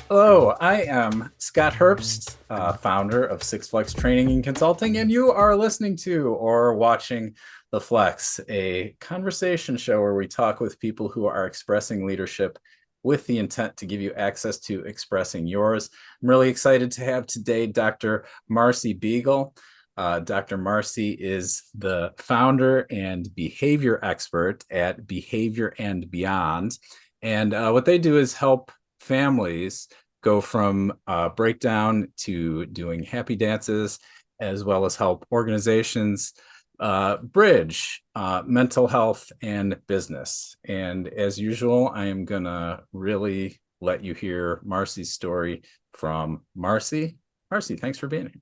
Hello, I am Scott Herbst, founder of Six Flex Training and Consulting, and you are listening to or watching The Flex, a conversation show where we talk with people who are expressing leadership with the intent to give you access to expressing yours. I'm really excited to have today Dr. Marcie Beigel. Dr. Marcie is the founder and behavior expert at Behavior and Beyond. And what they do is help families go from breakdown to doing happy dances, as well as help organizations bridge mental health and business. And as usual, I am going to really let you hear Marcie's story from Marcie. Marcie, thanks for being here.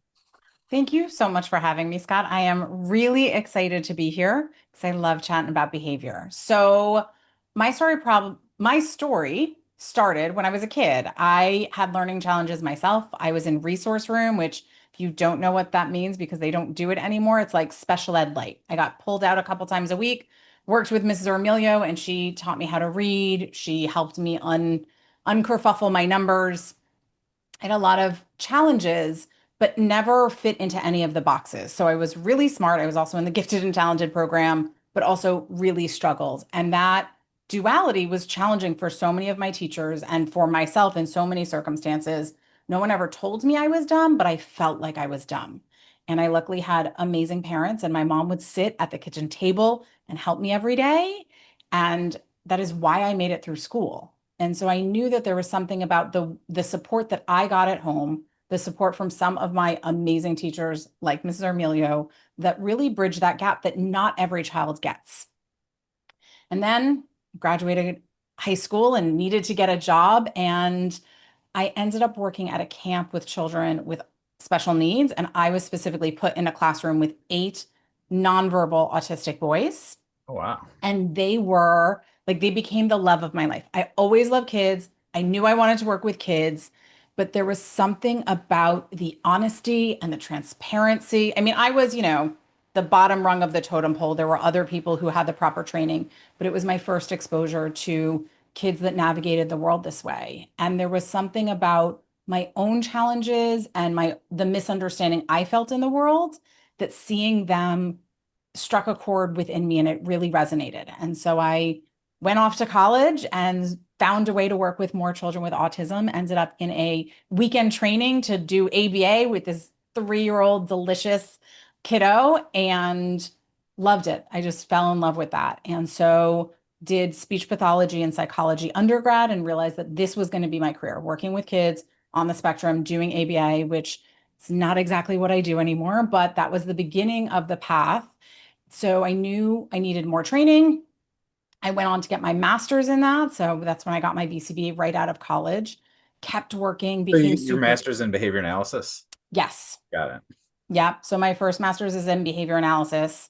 Thank you so much for having me, Scott. I am really excited to be here because I love chatting about behavior. So my story started when I was a kid. I had learning challenges myself. I was in resource room, which if you don't know what that means because they don't do it anymore, it's like special ed light. I got pulled out a couple times a week, worked with Mrs. Ermilio, and she taught me how to read. She helped me unkerfuffle my numbers. I had a lot of challenges, but never fit into any of the boxes. So I was really smart. I was also in the gifted and talented program, but also really struggled. And that duality was challenging for so many of my teachers and for myself in so many circumstances. No one ever told me I was dumb, but I felt like I was dumb. And I luckily had amazing parents, and my mom would sit at the kitchen table and help me every day. And that is why I made it through school. And so I knew that there was something about the support that I got at home, the support from some of my amazing teachers like Mrs. Armilio, that really bridged that gap that not every child gets. And then graduated high school and needed to get a job. And I ended up working at a camp with children with special needs. And I was specifically put in a classroom with 8 nonverbal autistic boys. Oh, wow. And they became the love of my life. I always loved kids. I knew I wanted to work with kids, but there was something about the honesty and the transparency. I mean, I was, the bottom rung of the totem pole. There were other people who had the proper training, but it was my first exposure to kids that navigated the world this way. And there was something about my own challenges and the misunderstanding I felt in the world that seeing them struck a chord within me, and it really resonated. And so I went off to college and found a way to work with more children with autism, ended up in a weekend training to do ABA with this 3-year-old delicious kiddo and loved it. I just fell in love with that. And so did speech pathology and psychology undergrad and realized that this was going to be my career, working with kids on the spectrum, doing ABA, which is not exactly what I do anymore, but that was the beginning of the path. So I knew I needed more training. I went on to get my master's in that. So that's when I got my BCB right out of college, kept working, So became your master's in behavior analysis? Yes. Got it. Yeah. So my first master's is in behavior analysis.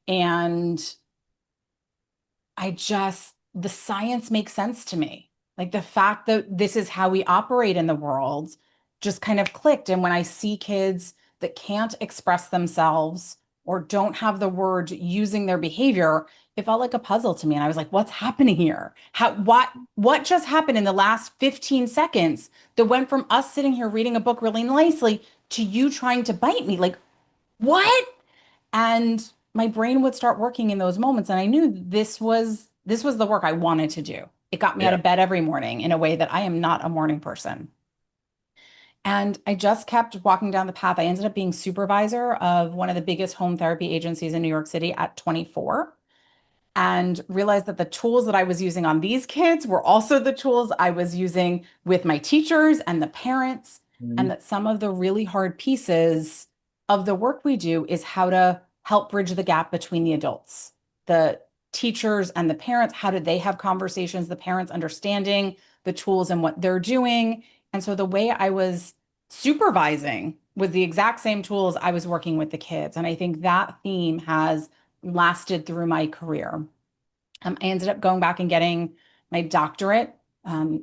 And the science makes sense to me. Like the fact that this is how we operate in the world just kind of clicked. And when I see kids that can't express themselves or don't have the words using their behavior, it felt like a puzzle to me. And I was like, what's happening here? What just happened in the last 15 seconds that went from us sitting here reading a book really nicely to you trying to bite me? Like, what? And my brain would start working in those moments. And I knew this was the work I wanted to do. It got me out Yeah. of bed every morning in a way that I am not a morning person. And I just kept walking down the path. I ended up being supervisor of one of the biggest home therapy agencies in New York City at 24 and realized that the tools that I was using on these kids were also the tools I was using with my teachers and the parents, and Mhm. that some of the really hard pieces of the work we do is how to help bridge the gap between the adults, the teachers and the parents. How do they have conversations, the parents understanding the tools and what they're doing? And so the way I was supervising was the exact same tools I was working with the kids. And I think that theme has lasted through my career. I ended up going back and getting my doctorate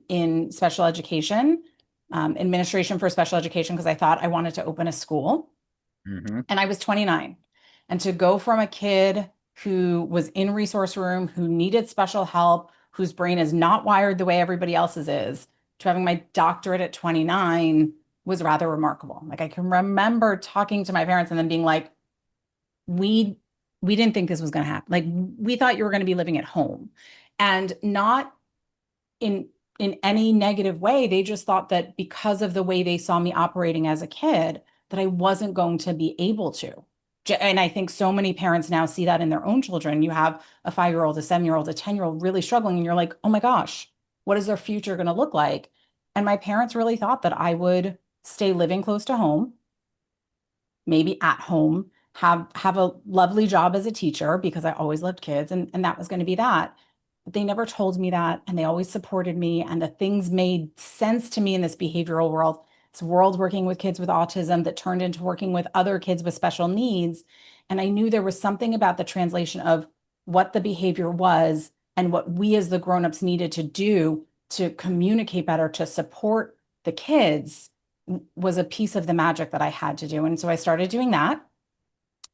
in special education, administration for special education, because I thought I wanted to open a school. Mhm. And I was 29. And to go from a kid who was in resource room, who needed special help, whose brain is not wired the way everybody else's is, to having my doctorate at 29 was rather remarkable. Like I can remember talking to my parents and then being like, we we didn't think this was going to happen. Like we thought you were going to be living at home. And not in any negative way. They just thought that because of the way they saw me operating as a kid, that I wasn't going to be able to. And I think so many parents now see that in their own children. You have a 5-year-old, a 7-year-old, a 10-year-old really struggling, and you're like, oh my gosh, what is their future going to look like? And my parents really thought that I would stay living close to home, maybe at home, have a lovely job as a teacher because I always loved kids, and that was going to be that. But they never told me that, and they always supported me, and the things made sense to me in this behavioral world. It's a world working with kids with autism that turned into working with other kids with special needs. And I knew there was something about the translation of what the behavior was and what we as the grown-ups needed to do to communicate better, to support the kids was a piece of the magic that I had to do. And so I started doing that.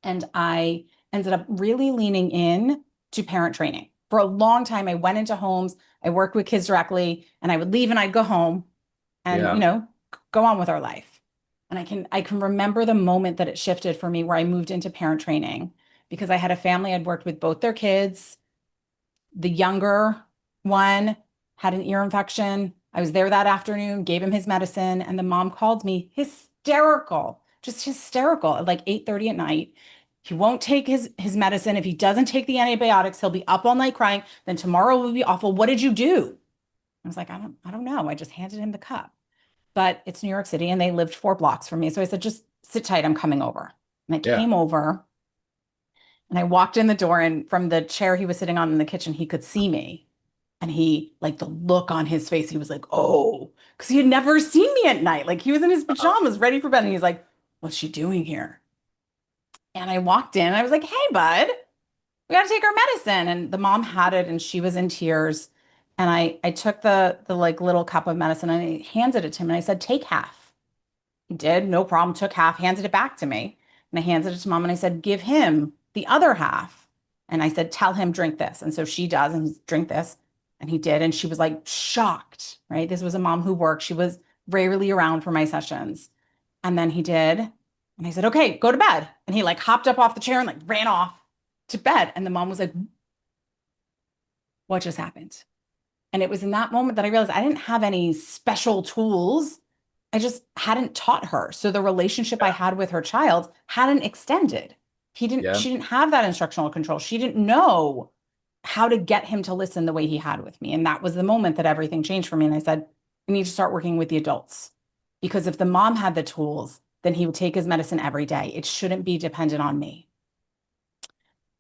And I ended up really leaning in to parent training. For a long time, I went into homes, I worked with kids directly, and I would leave and I'd go home and, Yeah. go on with our life. And I can remember the moment that it shifted for me where I moved into parent training because I had a family I'd worked with both their kids. The younger one had an ear infection. I was there that afternoon, gave him his medicine, and the mom called me hysterical, just hysterical at like 8:30 at night. He won't take his medicine. If he doesn't take the antibiotics, he'll be up all night crying. Then tomorrow will be awful. What did you do? I was like, I don't know. I just handed him the cup. But it's New York City and they lived 4 blocks from me. So I said, just sit tight. I'm coming over. And I Yeah. came over and I walked in the door, and from the chair he was sitting on in the kitchen, he could see me. And he, like the look on his face, he was like, oh, because he had never seen me at night. Like he was in his Uh, pajamas, ready for bed. And he's like, what's she doing here? And I walked in and I was like, hey, bud, we got to take our medicine. And the mom had it and she was in tears. And I took the like little cup of medicine and I handed it to him and I said, take half. He did, no problem, took half, handed it back to me. And I handed it to mom and I said, give him the other half. And I said, tell him drink this. And so she does, and he's drink this. And he did. And she was like shocked, right? This was a mom who worked. She was rarely around for my sessions. And then he did. And I said, okay, go to bed. And he like hopped up off the chair and like ran off to bed. And the mom was like, what just happened? And it was in that moment that I realized I didn't have any special tools. I just hadn't taught her. So the relationship I yeah. had with her child hadn't extended. Yeah. She didn't have that instructional control. She didn't know how to get him to listen the way he had with me. And that was the moment that everything changed for me. And I said, I need to start working with the adults. Because if the mom had the tools, then he would take his medicine every day. It shouldn't be dependent on me.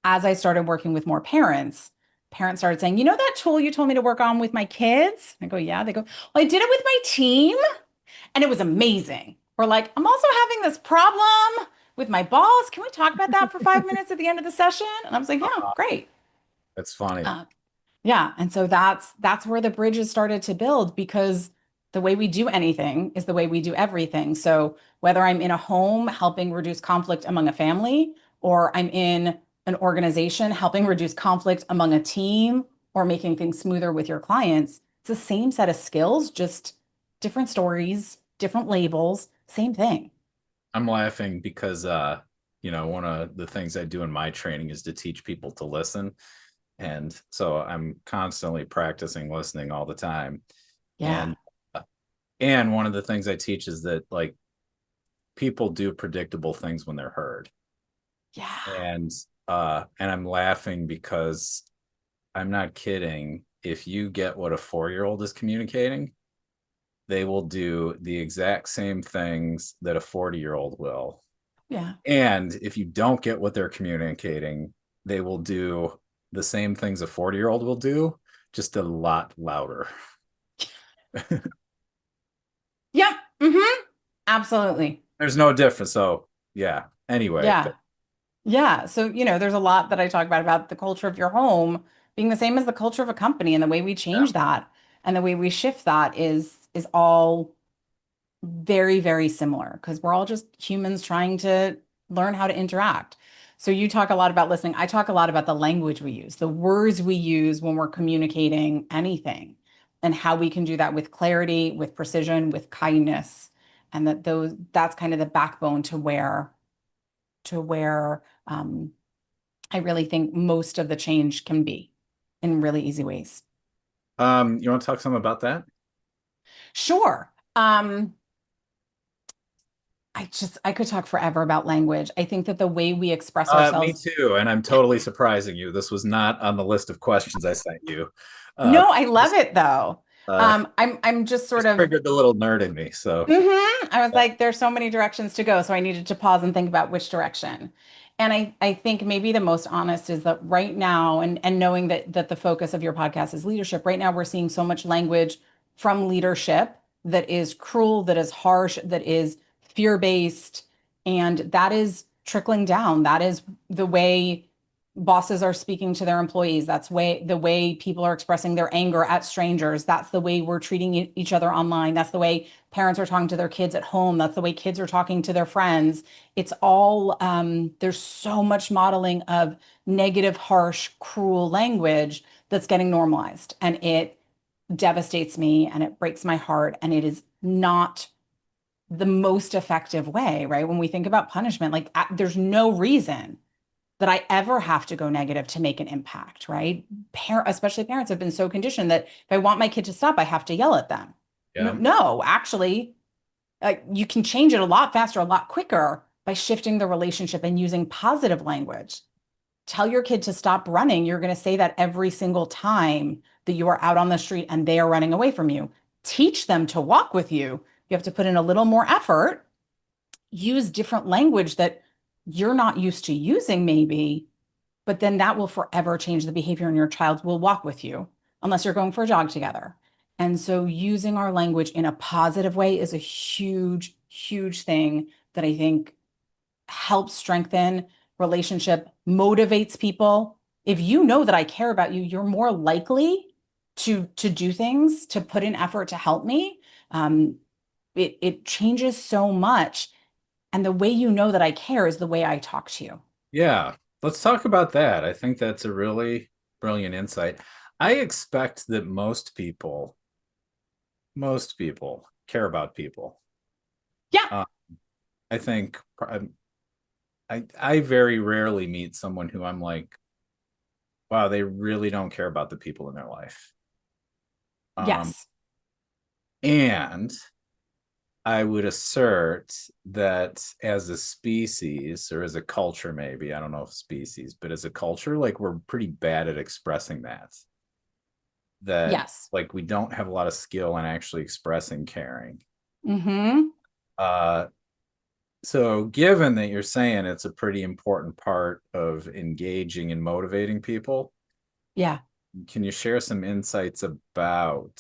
As I started working with more parents, parents started saying, you know that tool you told me to work on with my kids? I go, yeah. They go, well, I did it with my team and it was amazing. Or like, I'm also having this problem with my boss. Can we talk about that for 5 minutes at the end of the session? And I was like, yeah, Uh, great. that's funny. Uh, yeah, and so that's where the bridges started to build because the way we do anything is the way we do everything. So whether I'm in a home helping reduce conflict among a family, or I'm in an organization helping reduce conflict among a team, or making things smoother with your clients, it's the same set of skills, just different stories, different labels, same thing. I'm laughing because one of the things I do in my training is to teach people to listen. And so I'm constantly practicing listening all the time. Yeah. And and one of the things I teach is that like people do predictable things when they're heard. Yeah. And I'm laughing because I'm not kidding. If you get what a 4-year-old is communicating, they will do the exact same things that a 40-year-old will. Yeah. And if you don't get what they're communicating, they will do the same things a 40-year-old will do, just a lot louder. Yep. Absolutely. There's no difference. So, yeah. Anyway, Yeah. Yeah. So, there's a lot that I talk about the culture of your home being the same as the culture of a company, and the way we yeah. change that and the way we shift that is all very, very similar because we're all just humans trying to learn how to interact. So you talk a lot about listening. I talk a lot about the language we use, the words we use when we're communicating anything, and how we can do that with clarity, with precision, with kindness, and that's kind of the backbone to where I really think most of the change can be in really easy ways. You want to talk some about that? Sure. I could talk forever about language. I think that the way we express Me ourselves. too, and I'm totally surprising you. This was not on the list of questions I sent you. Uh, No, I love just, it though. uh, I'm just sort just of. triggered the little nerd in me. So, I was like, there's so many directions to go, so I needed to pause and think about which direction. And I think maybe the most honest is that right now, and knowing that the focus of your podcast is leadership, right now we're seeing so much language from leadership that is cruel, that is harsh, that is fear-based, and that is trickling down. That is the way bosses are speaking to their employees. That's the way people are expressing their anger at strangers. That's the way we're treating each other online. That's the way parents are talking to their kids at home. That's the way kids are talking to their friends. It's all there's so much modeling of negative, harsh, cruel language that's getting normalized, and it devastates me and it breaks my heart, and it is not the most effective way, right? When we think about punishment, like there's no reason that I ever have to go negative to make an impact, right? Especially parents have been so conditioned that if I want my kid to stop, I have to yell at them. No, yeah, no, actually, you can change it a lot faster, a lot quicker by shifting the relationship and using positive language. Tell your kid to stop running. You're going to say that every single time that you are out on the street and they are running away from you. Teach them to walk with you. You have to put in a little more effort, use different language that you're not used to using, maybe, but then that will forever change the behavior, and your child will walk with you unless you're going for a jog together. And so using our language in a positive way is a huge, huge thing that I think helps strengthen relationship, motivates people. If you know that I care about you, you're more likely to do things, to put in effort to help me. Um, it changes so much. And the way you know that I care is the way I talk to you. yeah. Let's talk about that. I think that's a really brilliant insight. I expect that most people care about people. Yeah. Uh, I think I very rarely meet someone who I'm like, wow, they really don't care about the people in their life. Um, Yes. and I would assert that as a species or as a culture, maybe, I don't know if species, but as a culture, like we're pretty bad at expressing that. That Yes. like we don't have a lot of skill in actually expressing caring. Mm-hmm. Uh, so given that you're saying it's a pretty important part of engaging and motivating people, Yeah. can you share some insights about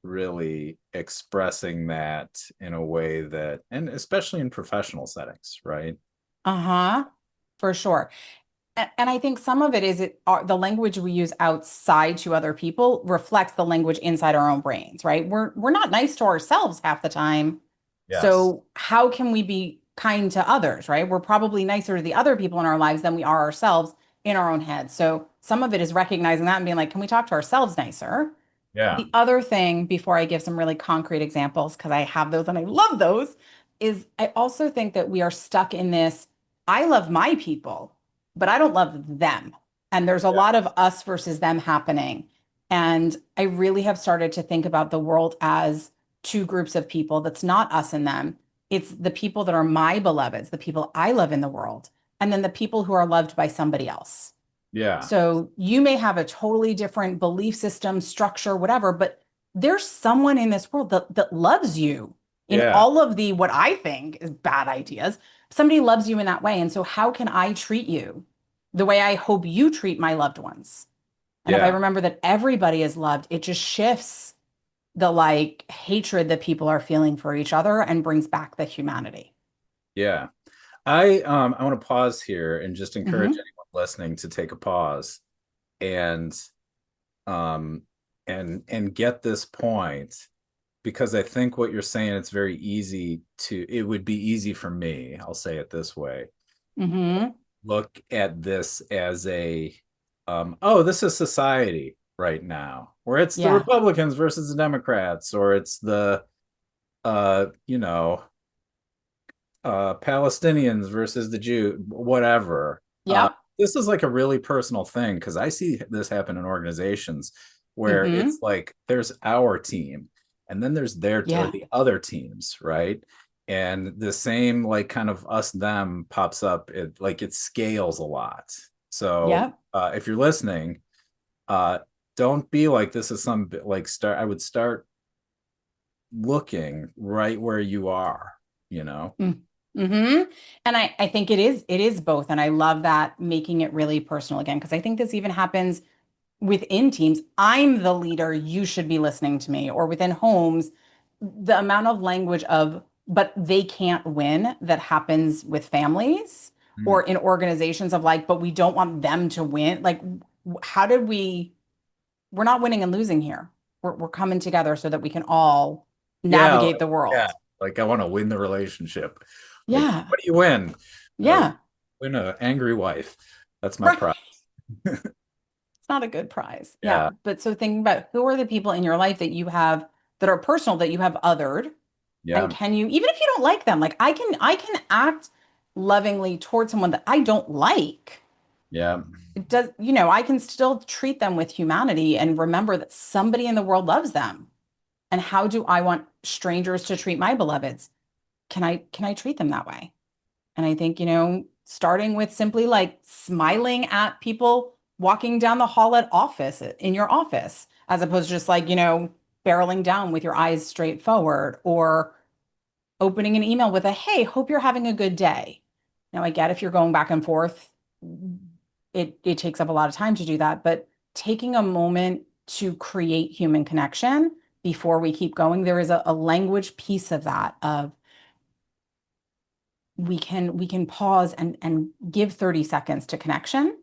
really expressing that in a way that, and especially in professional settings, right? Uh-huh. For sure. And I think some of it is the language we use outside to other people reflects the language inside our own brains, right? We're not nice to ourselves half the time. Yes. So how can we be kind to others, right? We're probably nicer to the other people in our lives than we are ourselves in our own heads. So some of it is recognizing that and being like, can we talk to ourselves nicer? Yeah. The other thing, before I give some really concrete examples, because I have those and I love those, is I also think that we are stuck in this, I love my people, but I don't love them. And there's a Yeah. lot of us versus them happening. And I really have started to think about the world as two groups of people that's not us and them. It's the people that are my beloveds, the people I love in the world, and then the people who are loved by somebody else. Yeah. So you may have a totally different belief system, structure, whatever, but there's someone in this world that loves you in Yeah. all of the what I think is bad ideas. Somebody loves you in that way. And so how can I treat you the way I hope you treat my loved ones? And if I Yeah. remember that everybody is loved, it just shifts the like hatred that people are feeling for each other and brings back the humanity. Yeah. I want to pause here and just encourage Hmm. anyone listening to take a pause and um and get this point, because I think what you're saying, it's very easy to, it would be easy for me, I'll say it this way, Hmm. look at this as oh, this is society right now, where it's the Yeah. Republicans versus the Democrats, or it's the you know, Palestinians versus the Jew, whatever. Yep. This is like a really personal thing because I see this happen in organizations where it's Mm-hmm. like there's our team and then there's their or Yeah. the other teams, right? And the same like kind of us them pops up. It scales a lot. So Yep. if you're listening, uh, don't be like this is some like start. I would start looking right where you are, you know. Mm-hmm. And I think it is both. And I love that making it really personal again, because I think this even happens within teams. I'm the leader, you should be listening to me. Or within homes, the amount of language of, but they can't win that happens with families Mm. or in organizations of like, but we don't want them to win. Like, how did we're not winning and losing here. We're coming together so that we can all Yeah, navigate the yeah. world. Like I want to win the relationship. Like, Yeah. what do you win? Uh, Yeah. win an angry wife. That's my Right. prize. It's not a good prize. Yeah. Yeah, But so think about who are the people in your life that you have that are personal that you have othered. And yeah, can you, even if you don't like them, like I can act lovingly towards someone that I don't like. yeah. It does, I can still treat them with humanity and remember that somebody in the world loves them. And how do I want strangers to treat my beloveds? Can I treat them that way? And I think, starting with simply like smiling at people walking down the hall at office in your office, as opposed to just like, barreling down with your eyes straight forward or opening an email with a, hey, hope you're having a good day. Now, I get if you're going back and forth, it takes up a lot of time to do that, but taking a moment to create human connection before we keep going, there is a language piece of that of we can pause and give 30 seconds to connection,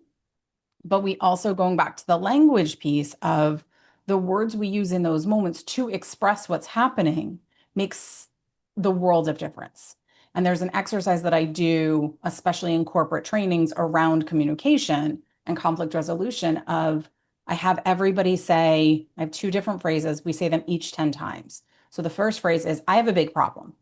but we also going back to the language piece of the words we use in those moments to express what's happening makes the world of difference. And there's an exercise that I do, especially in corporate trainings around communication and conflict resolution of I have everybody say, I have two different phrases. We say them each 10 times. So the first phrase is, I have a big problem.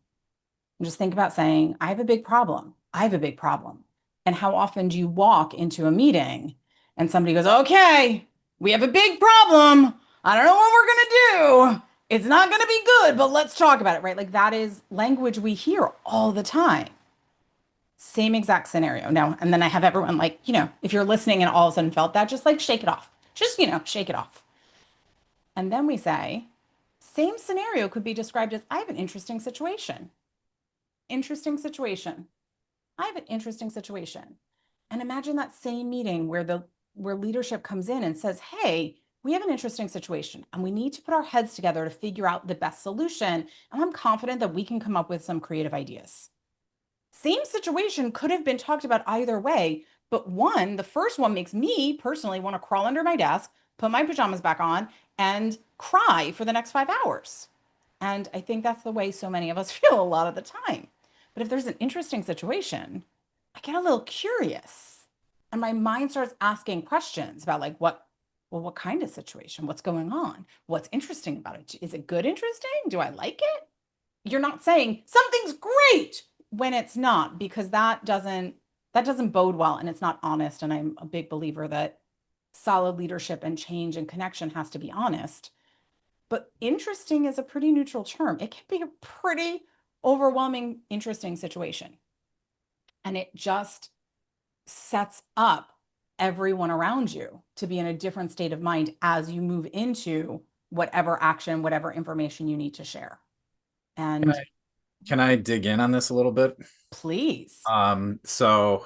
And just think about saying, I have a big problem. I have a big problem. And how often do you walk into a meeting and somebody goes, okay, we have a big problem. I don't know what we're going to do. It's not going to be good, but let's talk about it, right? Like that is language we hear all the time. Same exact scenario. Now, and then I have everyone like, if you're listening and all of a sudden felt that, just like shake it off. Just, shake it off. And then we say, same scenario could be described as I have an interesting situation. Interesting situation. I have an interesting situation. And imagine that same meeting where leadership comes in and says, "Hey, we have an interesting situation and we need to put our heads together to figure out the best solution. And I'm confident that we can come up with some creative ideas." Same situation could have been talked about either way, but the first one makes me personally want to crawl under my desk, put my pajamas back on, and cry for the next 5 hours. And I think that's the way so many of us feel a lot of the time. But if there's an interesting situation, I get a little curious and my mind starts asking questions about like what kind of situation? What's going on? What's interesting about it? Is it good interesting? Do I like it? You're not saying something's great when it's not, because that doesn't bode well and it's not honest. And I'm a big believer that solid leadership and change and connection has to be honest. But interesting is a pretty neutral term. It can be a pretty overwhelming, interesting situation. And it just sets up everyone around you to be in a different state of mind as you move into whatever action, whatever information you need to share. Can And I can I dig in on this a little bit? please. So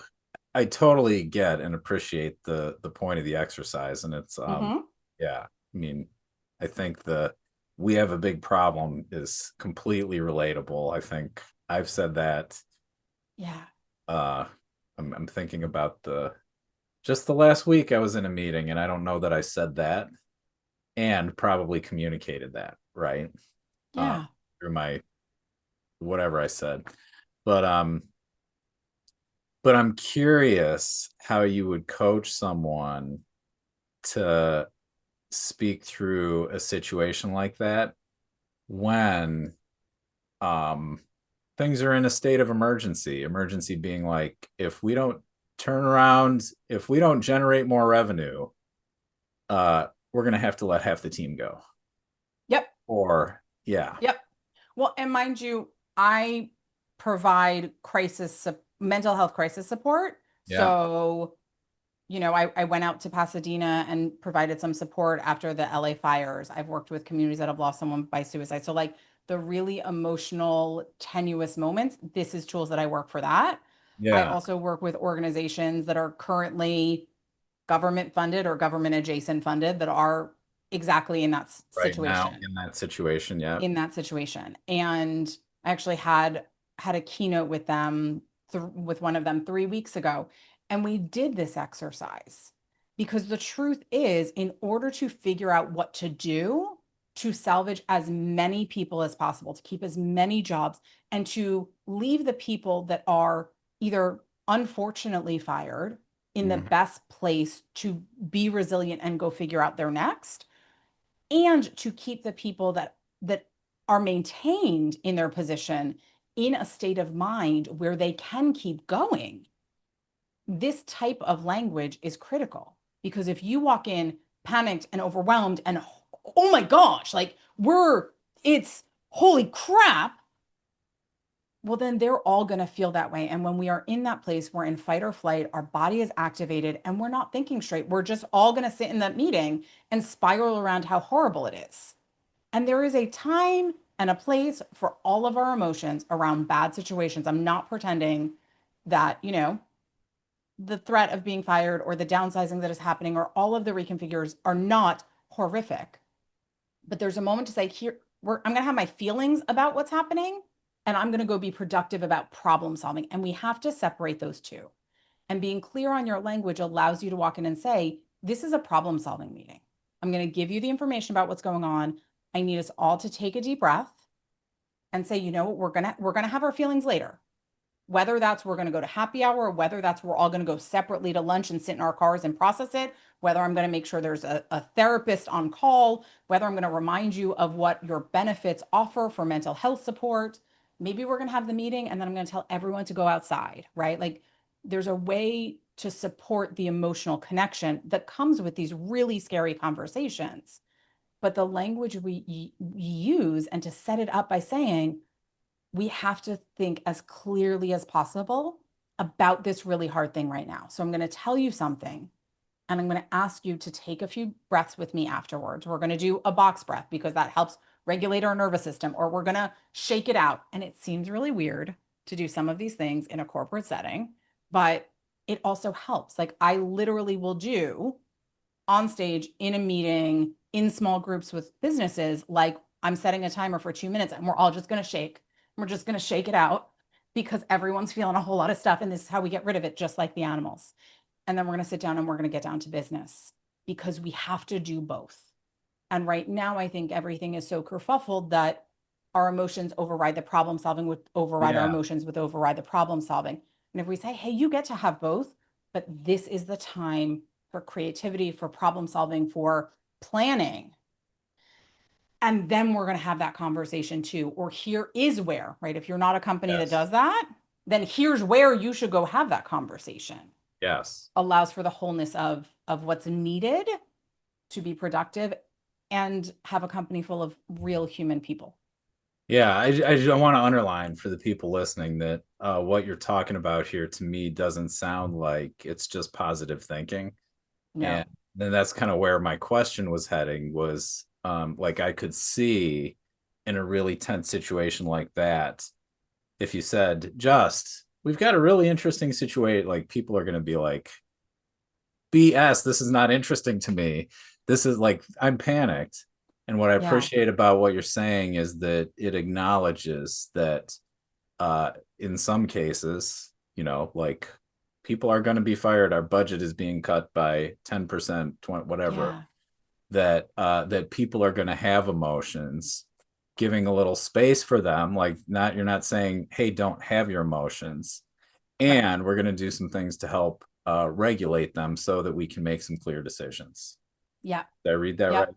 I totally get and appreciate the point of the exercise, and it's Hmm. yeah. I mean, I think the we have a big problem is completely relatable. I think I've said that. Yeah. Uh, I'm thinking about the just the last week I was in a meeting, and I don't know that I said that and probably communicated that right uh, Yeah. through my whatever I said, but but I'm curious how you would coach someone to speak through a situation like that when um things are in a state of emergency being like, if we don't turn around, if we don't generate more revenue, we're gonna have to let half the team go. Yep. Or yeah. Yep. Well, and mind you, I provide mental health crisis support. Yeah. So, I went out to Pasadena and provided some support after the LA fires. I've worked with communities that have lost someone by suicide. So, like the really emotional, tenuous moments, this is tools that I work for that. I Yeah. also work with organizations that are currently government funded or government adjacent funded that are exactly in that Right now situation in that situation. Yeah. And I actually had a keynote with them with one of them 3 weeks ago, and we did this exercise because the truth is, in order to figure out what to do to salvage as many people as possible, to keep as many jobs, and to leave the people that are either unfortunately fired in the Mhm. best place to be resilient and go figure out their next, and to keep the people that are maintained in their position in a state of mind where they can keep going. This type of language is critical because if you walk in panicked and overwhelmed and oh my gosh, like it's holy crap, well, then they're all going to feel that way. And when we are in that place, we're in fight or flight, our body is activated, and we're not thinking straight. We're just all going to sit in that meeting and spiral around how horrible it is. And there is a time and a place for all of our emotions around bad situations. I'm not pretending that, the threat of being fired or the downsizing that is happening or all of the reconfigures are not horrific. But there's a moment to say, here, I'm going to have my feelings about what's happening, and I'm going to go be productive about problem solving. And we have to separate those two. And being clear on your language allows you to walk in and say, this is a problem solving meeting. I'm going to give you the information about what's going on. I need us all to take a deep breath and say, we're going to have our feelings later. Whether that's we're going to go to happy hour, or whether that's we're all going to go separately to lunch and sit in our cars and process it, whether I'm going to make sure there's a therapist on call, whether I'm going to remind you of what your benefits offer for mental health support. Maybe we're going to have the meeting and then I'm going to tell everyone to go outside, right? Like there's a way to support the emotional connection that comes with these really scary conversations. But the language we use, and to set it up by saying, we have to think as clearly as possible about this really hard thing right now. So I'm going to tell you something, and I'm going to ask you to take a few breaths with me afterwards. We're going to do a box breath because that helps regulate our nervous system, or we're going to shake it out. And it seems really weird to do some of these things in a corporate setting, but it also helps. Like I literally will do on stage in a meeting in small groups with businesses, like I'm setting a timer for 2 minutes and we're all just going to shake. We're just going to shake it out because everyone's feeling a whole lot of stuff. And this is how we get rid of it, just like the animals. And then we're going to sit down and we're going to get down to business because we have to do both. And right now, I think everything is so kerfuffled that our emotions override the problem solving, with override our Yeah. emotions with override the problem solving. And if we say, hey, you get to have both, but this is the time for creativity, for problem solving, for planning. And then we're going to have that conversation too. Or here is where, right? If you're not a company that Yes. does that, then here's where you should go have that conversation. Yes. Allows for the wholeness of what's needed to be productive and have a company full of real human people. Yeah, I want to underline for the people listening that what you're talking about here to me doesn't sound like it's just positive thinking. And No. then that's kind of where my question was heading was like I could see in a really tense situation like that, if you said, just we've got a really interesting situation, like people are going to be like, BS, this is not interesting to me. This is like, I'm panicked. And what I Yeah. appreciate about what you're saying is that it acknowledges that in some cases, like people are going to be fired. Our budget is being cut by 10%, 20, whatever, Yeah. that people are going to have emotions, giving a little space for them. Like, not, you're not saying, hey, don't have your emotions. Right. And we're going to do some things to help regulate them so that we can make some clear decisions. Yeah. Did I read that right? Yep.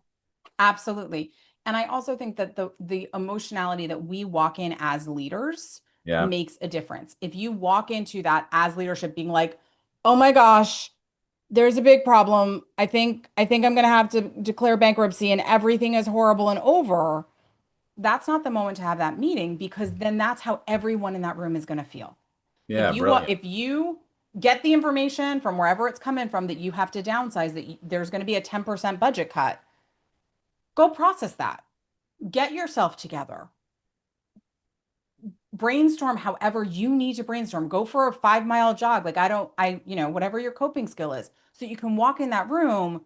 Absolutely. And I also think that the emotionality that we walk in as leaders Yeah. makes a difference. If you walk into that as leadership being like, "Oh my gosh, there's a big problem. I think I'm going to have to declare bankruptcy and everything is horrible and over." That's not the moment to have that meeting because then that's how everyone in that room is going to feel. Yeah. Brilliant. If you get the information from wherever it's coming from that you have to downsize, that there's going to be a 10% budget cut, go process that. Get yourself together. Brainstorm however you need to brainstorm. Go for a 5 mile jog. Like whatever your coping skill is, so you can walk in that room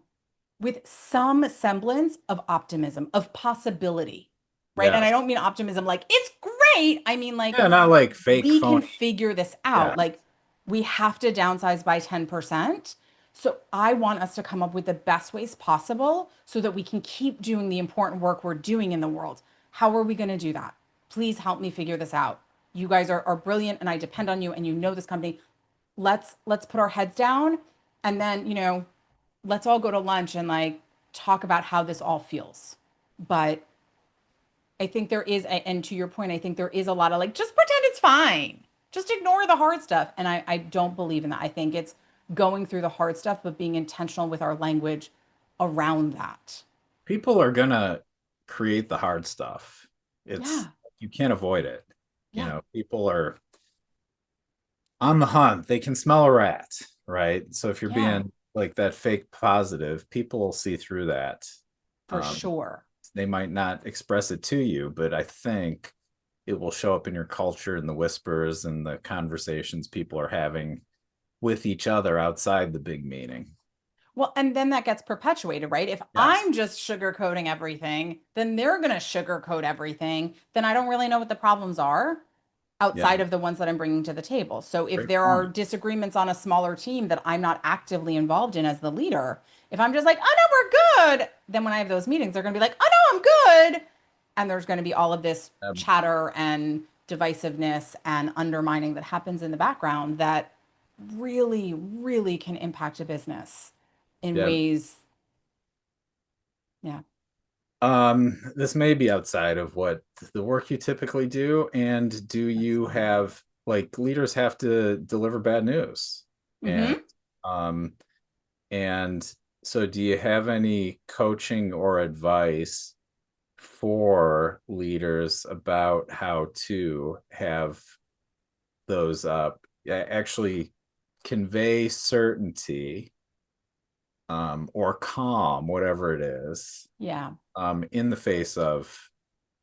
with some semblance of optimism, of possibility, right? And I Yes. don't mean optimism like it's great. I mean like Yeah. Not like fake we can phony. figure this Yeah. out. Like we have to downsize by 10%. So I want us to come up with the best ways possible so that we can keep doing the important work we're doing in the world. How are we going to do that? Please help me figure this out. You guys are brilliant and I depend on you and you know this company. Let's put our heads down and then, let's all go to lunch and like talk about how this all feels. But I think and to your point, I think there is a lot of like, just pretend it's fine. Just ignore the hard stuff. And I don't believe in that. I think it's going through the hard stuff, but being intentional with our language around that. People are going to create the hard stuff. It's, Yeah. you can't avoid it. Yeah. People are on the hunt. They can smell a rat, right? So if you're Yeah. being like that fake positive, people will see through that. For Um, sure. they might not express it to you, but I think it will show up in your culture and the whispers and the conversations people are having with each other outside the big meeting. Well, and then that gets perpetuated, right? If Yes. I'm just sugarcoating everything, then they're going to sugarcoat everything. Then I don't really know what the problems are Yeah. outside of the ones that I'm bringing to the table. So if Great there are point. disagreements on a smaller team that I'm not actively involved in as the leader, if I'm just like, "Oh no, we're good," then when I have those meetings, they're going to be like, "Oh no, I'm good." And there's going to be all of this Um, chatter and divisiveness and undermining that happens in the background that really, really can impact a business in yeah. ways. Yeah. This may be outside of what the work you typically do. And do That's you fine. have like leaders have to deliver bad news? And Mm-hmm. um, and so do you have any coaching or advice for leaders about how to have those actually convey certainty or calm, whatever it is, Yeah. in the face of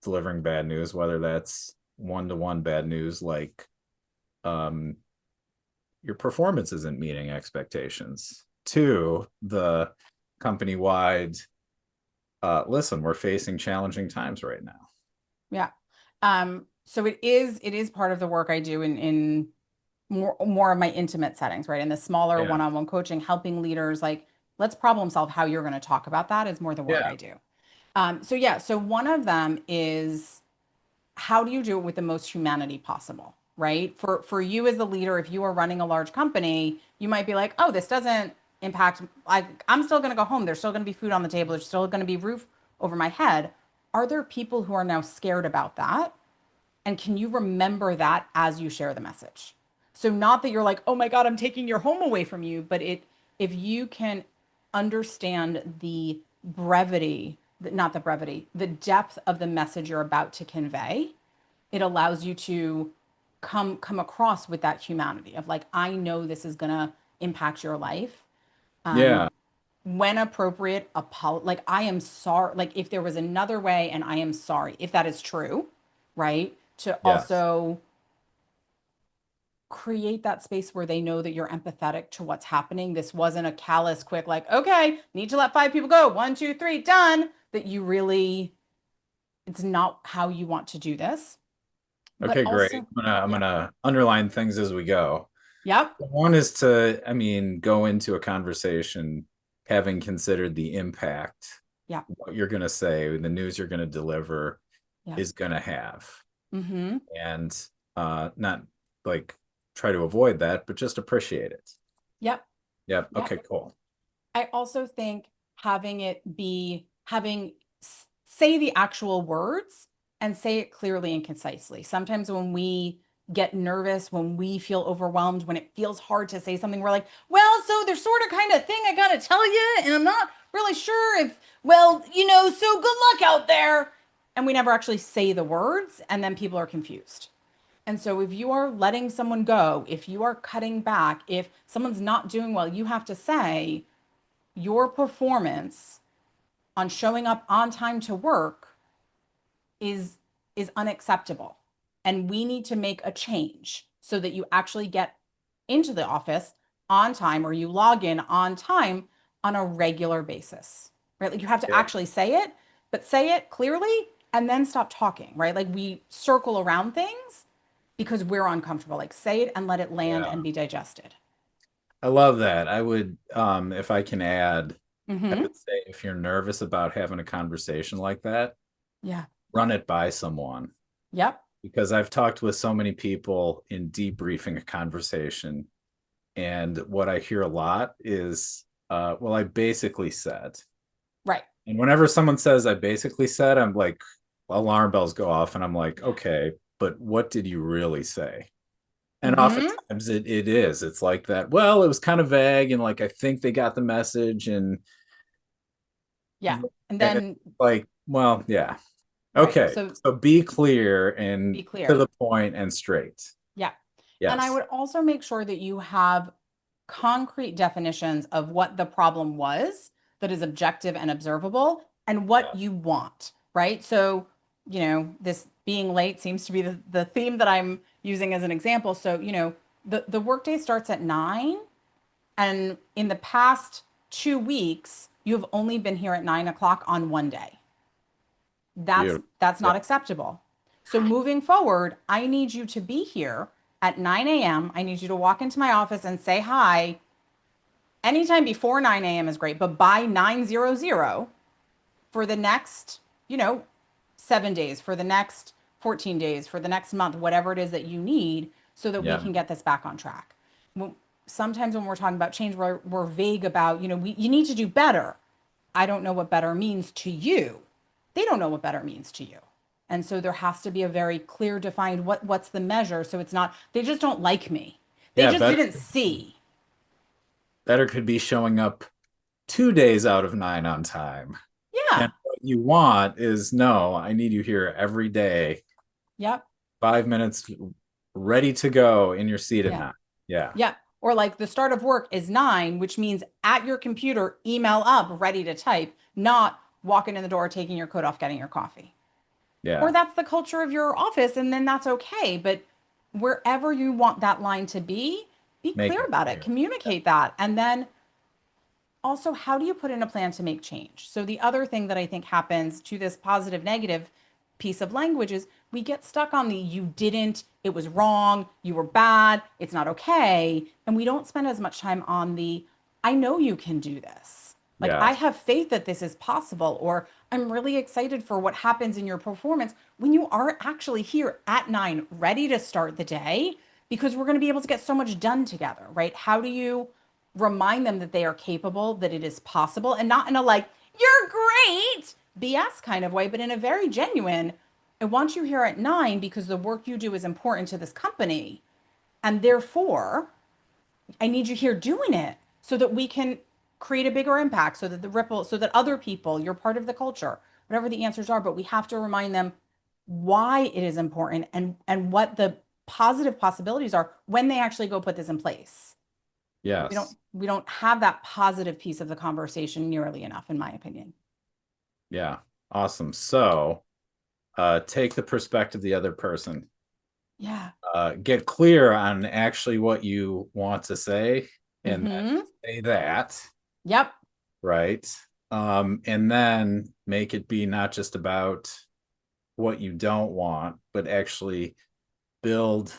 delivering bad news, whether that's one-to-one bad news like um, your performance isn't meeting expectations, to the company-wide listen, we're facing challenging times right now. Yeah. So it is part of the work I do in more of my intimate settings, right? In the smaller Yeah. one-on-one coaching, helping leaders like let's problem solve how you're going to talk about that is more the work Yeah. I do. So yeah, so one of them is how do you do it with the most humanity possible, right? For you as the leader, if you are running a large company, you might be like, oh, this doesn't impact. I'm still going to go home. There's still going to be food on the table. There's still going to be roof over my head. Are there people who are now scared about that? And can you remember that as you share the message? So not that you're like, oh my God, I'm taking your home away from you, but if you can understand the brevity, not the brevity, the depth of the message you're about to convey, it allows you to come across with that humanity of like, I know this is gonna impact your life. Um, Yeah. when appropriate, like I am sorry, like if there was another way and I am sorry, if that is true, right? To Yes. also create that space where they know that you're empathetic to what's happening. This wasn't a callous, quick, like, okay, need to let 5 people go. 1, 2, 3, done. That you really, it's not how you want to do this. But Okay, great. also, I'm yeah, gonna underline things as we go. yep, One is to, I mean, go into a conversation having considered the impact yeah, what you're gonna say, the news you're gonna deliver yeah. is gonna have. Mm-hmm. And not like try to avoid that, but just appreciate it. Yep. Yep. Yep. Okay, cool. I also think having it be having say the actual words and say it clearly and concisely. Sometimes when we get nervous, when we feel overwhelmed, when it feels hard to say something, we're like, well, so there's sort of kind of thing I got to tell you, and I'm not really sure if, well, so good luck out there. And we never actually say the words, and then people are confused. And so if you are letting someone go, if you are cutting back, if someone's not doing well, you have to say, your performance on showing up on time to work is is unacceptable, and we need to make a change so that you actually get into the office on time, or you log in on time on a regular basis, right? Like you have to Yeah. actually say it, but say it clearly and then stop talking, right? Like we circle around things because we're uncomfortable. Like say it and let it land Yeah. and be digested. I love that. I would, if I can add, I Mm-hmm. would say if you're nervous about having a conversation like that, Yeah. run it by someone. Yep. Because I've talked with so many people in debriefing a conversation, and what I hear a lot is, well, I basically said. Right. And whenever someone says I basically said, I'm like, alarm bells go off, and I'm like, Yeah. okay, but what did you really say? And Mm-hmm. oftentimes it is. It's like that. Well, it was kind of vague, and like I think they got the message, and Yeah. And and then, like, well, yeah. right. Okay. So So be clear and be to clear. the point and straight. Yeah. And I Yes. would also make sure that you have concrete definitions of what the problem was that is objective and observable and what Yeah. you want, right? So, this being late seems to be the theme that I'm using as an example. So, the workday starts at 9, and in the past 2 weeks, you have only been here at 9 o'clock on one day. That's Beautiful. that's Yeah. not acceptable. So moving forward, I need you to be here at 9 a.m. I need you to walk into my office and say hi. Anytime before 9 a.m. is great, but by 9:00 for the next, 7 days, for the next 14 days, for the next month, whatever it is that you need so that we Yeah. can get this back on track. Sometimes when we're talking about change, we're vague about, you need to do better. I don't know what better means to you. They don't know what better means to you. And so there has to be a very clear defined what's the measure. So it's not, they just don't like me. They Yeah. just didn't see. Better could be showing up 2 days out of 9 on time. Yeah. And what you want is no, I need you here every day, Yep. 5 minutes ready to go in your seat at Yeah. 9. Yeah. Yep. Or like the start of work is 9, which means at your computer, email up, ready to type, not walking in the door, taking your coat off, getting your coffee. Or Yeah. that's the culture of your office, and then that's okay. But wherever you want that line to be Make clear it about it, clear. communicate that. And then also, how do you put in a plan to make change? So the other thing that I think happens to this positive negative piece of language is we get stuck on the you didn't, it was wrong, you were bad, it's not okay. And we don't spend as much time on the I know you can do this. Like I Yeah. have faith that this is possible, or I'm really excited for what happens in your performance when you are actually here at 9, ready to start the day, because we're going to be able to get so much done together, right? How do you remind them that they are capable, that it is possible, and not in a like, you're great BS kind of way, but in a very genuine, I want you here at 9 because the work you do is important to this company. And therefore, I need you here doing it so that we can create a bigger impact, so that the ripple, so that other people, you're part of the culture, whatever the answers are. But we have to remind them why it is important and what the positive possibilities are when they actually go put this in place. We don't Yes. we don't have that positive piece of the conversation nearly enough, in my opinion. Yeah. Awesome. So take the perspective of the other person. Yeah. Get clear on actually what you want to say, and then Mm-hmm. say that, Yep. right? And then make it be not just about what you don't want, but actually build.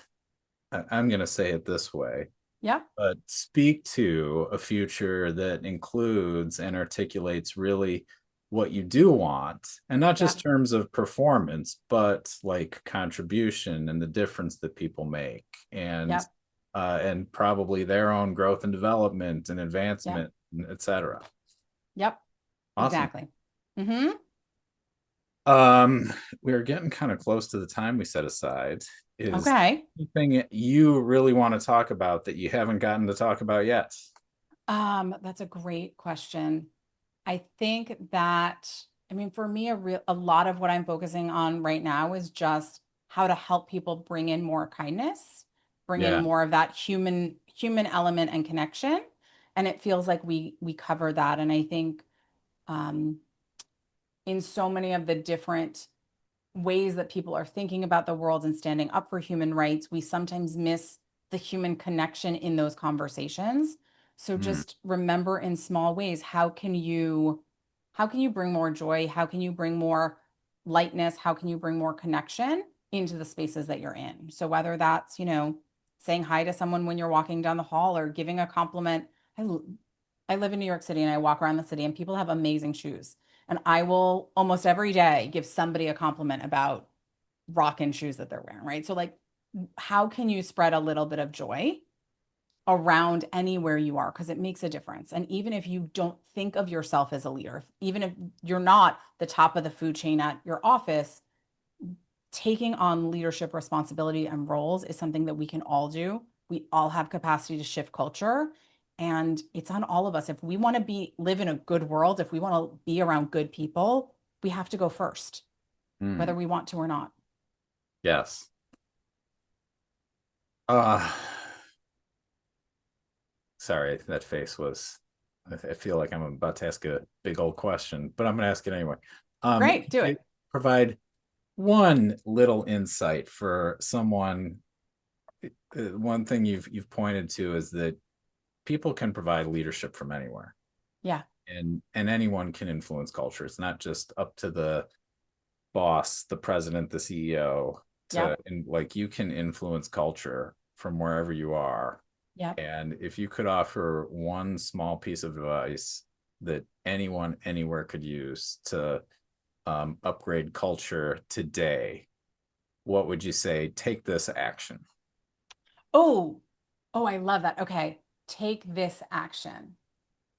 I'm going to say it this way, Yep. but speak to a future that includes and articulates really what you do want, and not Yep. just terms of performance, but like contribution and the difference that people make. And Yep. and probably their own growth and development and Yep. advancement, etc. Yep. Awesome. Exactly. Mm-hmm. Um, we're getting kind of close to the time we set aside. Is Okay. anything you really want to talk about that you haven't gotten to talk about yet? That's a great question. I think that, I mean, for me, a lot of what I'm focusing on right now is just how to help people bring in more kindness, bring in Yeah. more of that human element and connection. And it feels like we cover that. And I think um, in so many of the different ways that people are thinking about the world and standing up for human rights, we sometimes miss the human connection in those conversations. So Mm, just remember in small ways, how can you bring more joy? How can you bring more lightness? How can you bring more connection into the spaces that you're in? So whether that's, saying hi to someone when you're walking down the hall or giving a compliment. I I live in New York City and I walk around the city and people have amazing shoes. And I will almost every day give somebody a compliment about rockin' shoes that they're wearing, right? So, like, how can you spread a little bit of joy around anywhere you are? Because it makes a difference. And even if you don't think of yourself as a leader, even if you're not the top of the food chain at your office, taking on leadership responsibility and roles is something that we can all do. We all have capacity to shift culture. And it's on all of us. If we want to live in a good world, if we want to be around good people, we have to go first, whether mm, we want to or not. yes. Uh, sorry, that face was. I feel like I'm about to ask a big old question, but I'm going to ask it anyway. Great, do Can you it. provide one little insight for someone? One thing you've pointed to is that people can provide leadership from anywhere, Yeah. and anyone can influence culture. It's not just up to the boss, the president, the CEO to, Yep. and like you can influence culture from wherever you are. Yep. And if you could offer one small piece of advice that anyone anywhere could use to upgrade culture today, what would you say? Take this action. Oh, oh, I love that. Okay. Take this action.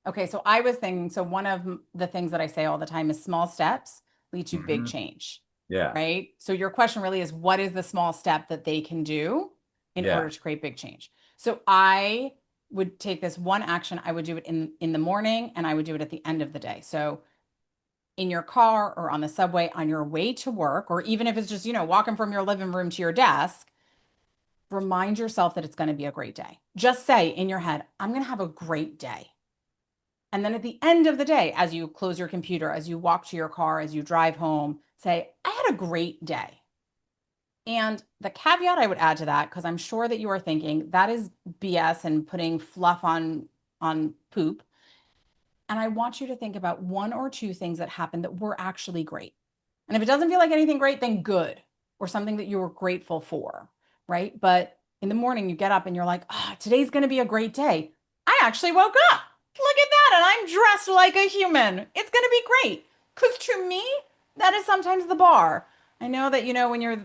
Okay. So I was thinking, so one of the things that I say all the time is small steps lead to big Mhm. change, Yeah. right? So your question really is what is the small step that they can do in Yeah. order to create big change? So I would take this one action, I would do it in the morning and I would do it at the end of the day. So in your car or on the subway on your way to work, or even if it's just, walking from your living room to your desk, remind yourself that it's going to be a great day. Just say in your head, I'm going to have a great day. And then at the end of the day, as you close your computer, as you walk to your car, as you drive home, say, I had a great day. And the caveat I would add to that, because I'm sure that you are thinking that is BS and putting fluff on poop. And I want you to think about one or two things that happened that were actually great. And if it doesn't feel like anything great, then good, or something that you were grateful for, right? But in the morning, you get up and you're like, oh, today's going to be a great day. I actually woke up. Look at that. And I'm dressed like a human. It's going to be great. Because to me, that is sometimes the bar. I know that, when you're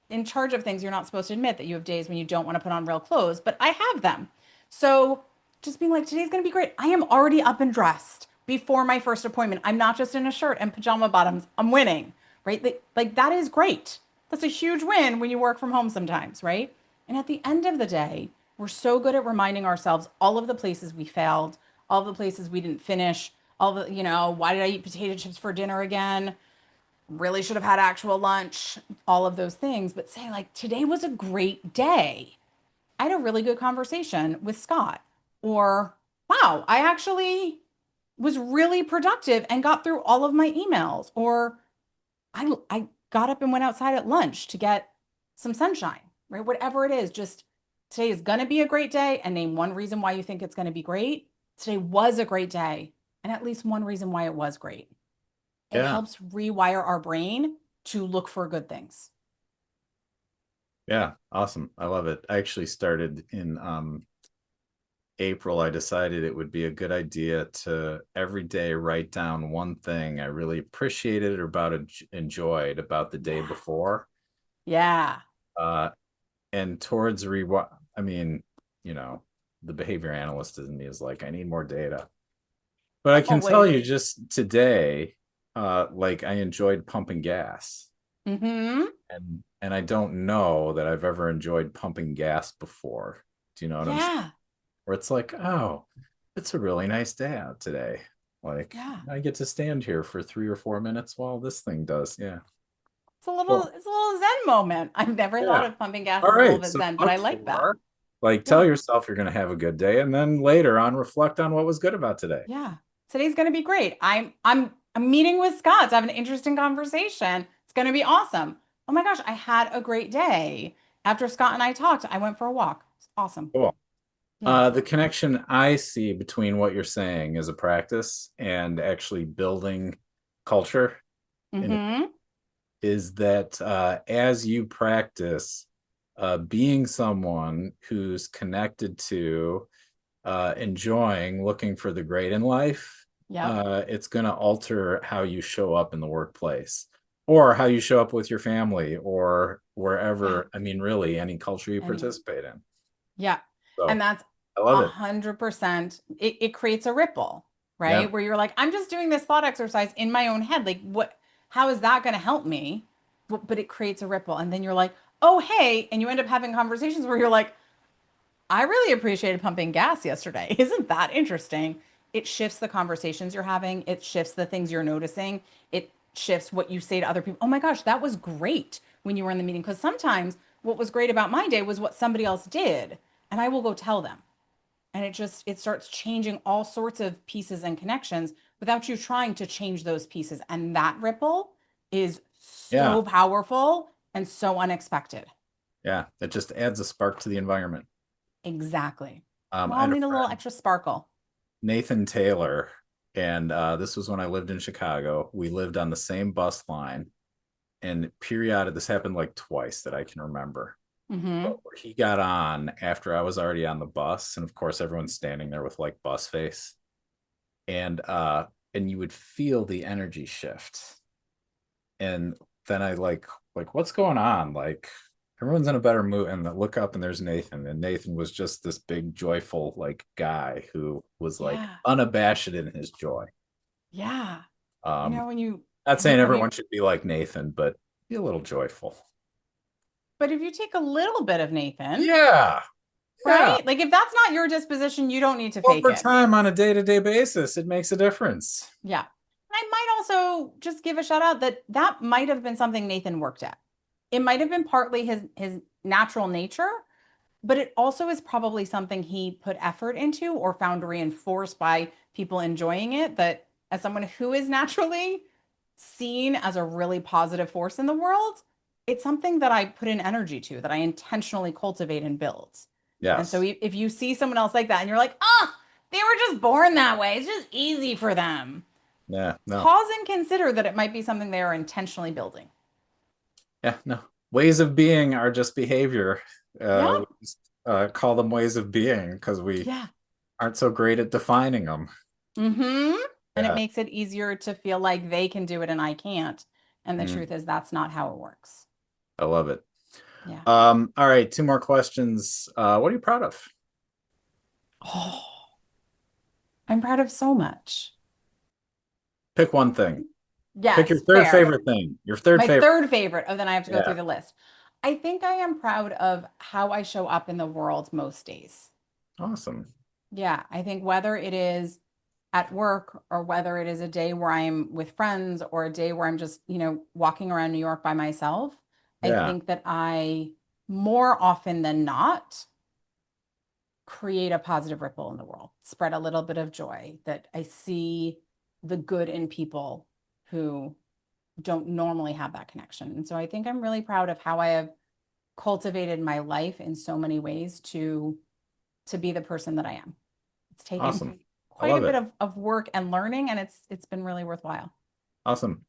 in charge of things, you're not supposed to admit that you have days when you don't want to put on real clothes, but I have them. So just being like, today's going to be great. I am already up and dressed before my first appointment. I'm not just in a shirt and pajama bottoms. I'm winning, right? Like that is great. That's a huge win when you work from home sometimes, right? And at the end of the day, we're so good at reminding ourselves all of the places we failed, all of the places we didn't finish, all the, why did I eat potato chips for dinner again? Really should have had actual lunch, all of those things, but say, like, today was a great day. I had a really good conversation with Scott. Or, wow, I actually was really productive and got through all of my emails. Or I got up and went outside at lunch to get some sunshine, right? Whatever it is, just today is going to be a great day and name one reason why you think it's going to be great. Today was a great day and at least one reason why it was great. It Yeah. helps rewire our brain to look for good things. Yeah. Awesome. I love it. I actually started in April. I decided it would be a good idea to every day write down one thing I really appreciated or enjoyed about the day Yeah. before. Yeah. Uh, and towards I mean, you know, the behavior analyst in me is like, I need more data. But I can tell Always. you just today, like I enjoyed pumping gas. Mm-hmm. And I don't know that I've ever enjoyed pumping gas before. Do you know what I'm saying? Yeah. Where it's like, oh, it's a really nice day out today. Like Yeah. I get to stand here for 3 or 4 minutes while this thing does. Yeah. Cool. It's a little Zen moment. I've never thought Yeah. of pumping gas All as a little right. bit So Zen, but I look like that. for like tell Yeah. yourself you're gonna have a good day and then later on reflect on what was good about today. Yeah. Today's going to be great. I'm meeting with Scott to have an interesting conversation. It's going to be awesome. Oh my gosh, I had a great day. After Scott and I talked, I went for a walk. It's awesome. Cool. Yeah. The connection I see between what you're saying as a practice and actually building culture in Mm-hmm. is that as you practice being someone who's connected to enjoying looking for the great in life, Yep. it's going to alter how you show up in the workplace or how you show up with your family or Yeah. wherever. I mean, really, any culture you Any. participate in. Yeah. And So that's I love it. 100%. It creates a ripple, Yeah. right? Where you're like, I'm just doing this thought exercise in my own head. Like, how is that going to help me? But it creates a ripple. And then you're like, oh, hey. And you end up having conversations where you're like, I really appreciated pumping gas yesterday. Isn't that interesting? It shifts the conversations you're having. It shifts the things you're noticing. It shifts what you say to other people. Oh my gosh, that was great when you were in the meeting. Because sometimes what was great about my day was what somebody else did. And I will go tell them. And it starts changing all sorts of pieces and connections without you trying to change those pieces. And that ripple is Yeah. so powerful and so unexpected. Yeah. It just adds a spark to the environment. Exactly. We I all had a need a little friend, extra sparkle. Nathan Taylor, and this was when I lived in Chicago. We lived on the same bus line, and periodic, this happened like twice that I can remember. Mm-hmm. But where he got on after I was already on the bus, and of course everyone's standing there with like bus face, and you would feel the energy shift. And then I like what's going on? Like everyone's in a better mood, and I look up and there's Nathan, and Nathan was just this big joyful like guy who was like Yeah. unabashed in his joy. Yeah. You Um, know, when you not saying have you everyone should be like Nathan, but be a little joyful. but if you take a little bit of Nathan, Yeah, yeah. right? Like if that's not your disposition, you don't need to fake Over it. time on a day-to-day basis, it makes a difference. Yeah. And I might also just give a shout out that that might have been something Nathan worked at. It might have been partly his natural nature, but it also is probably something he put effort into or found reinforced by people enjoying it. That as someone who is naturally seen as a really positive force in the world, it's something that I put in energy to, that I intentionally cultivate and build. And so Yes. if you see someone else like that and you're like, oh, they were just born that way, it's just easy for them. Yeah, no. Pause and consider that it might be something they are intentionally building. Yeah, no. Ways of being are just behavior. Yeah. We just, call them ways of being because we Yeah. aren't so great at defining them. Mm-hmm. And it Yeah, makes it easier to feel like they can do it and I can't. And the mm, truth is that's not how it works. I love it. Yeah. All right, two more questions. What are you proud of? Oh, I'm proud of so much. Pick one thing. Pick your Yes, third fair. favorite thing. Your third My favorite. third favorite. Oh, then I have to go Yeah, through the list. I think I am proud of how I show up in the world most days. awesome. Yeah, I think whether it is at work or whether it is a day where I'm with friends or a day where I'm just, walking around New York by myself, I Yeah, think that I more often than not create a positive ripple in the world, spread a little bit of joy, that I see the good in people who don't normally have that connection. And so I think I'm really proud of how I have cultivated my life in so many ways to be the person that I am. It's taken awesome. I quite a love bit it. of work and learning, and it's been really worthwhile. Awesome.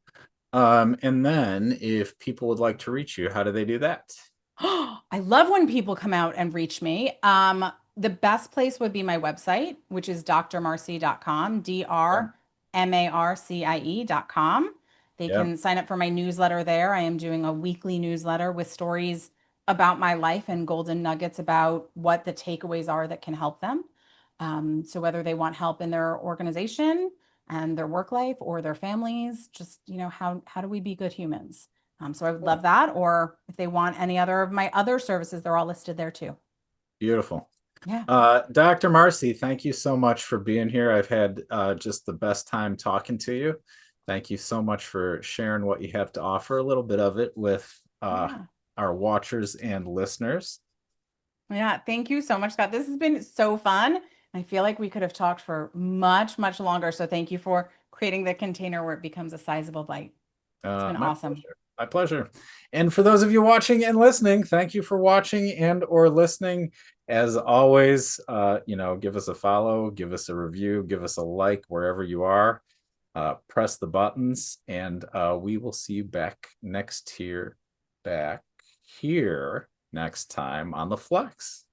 And then if people would like to reach you, how do they do that? I love when people come out and reach me. The best place would be my website, which is drmarcie.com, Yeah. drmarcie.com. They Yeah. can sign up for my newsletter there. I am doing a weekly newsletter with stories about my life and golden nuggets about what the takeaways are that can help them. So whether they want help in their organization and their work life or their families, just, how do we be good humans? So I would love that. Or if they want any other of my other services, they're all listed there too. Beautiful. Yeah. Dr. Marcie, thank you so much for being here. I've had just the best time talking to you. Thank you so much for sharing what you have to offer, a little bit of it with Yeah. our watchers and listeners. Yeah. Thank you so much, Scott. This has been so fun. I feel like we could have talked for much, much longer. So thank you for creating the container where it becomes a sizable bite. It's been My awesome. pleasure. My pleasure. And for those of you watching and listening, thank you for watching and or listening. As always, give us a follow, give us a review, give us a like wherever you are. Press the buttons, and we will see you back here next time on the Flex.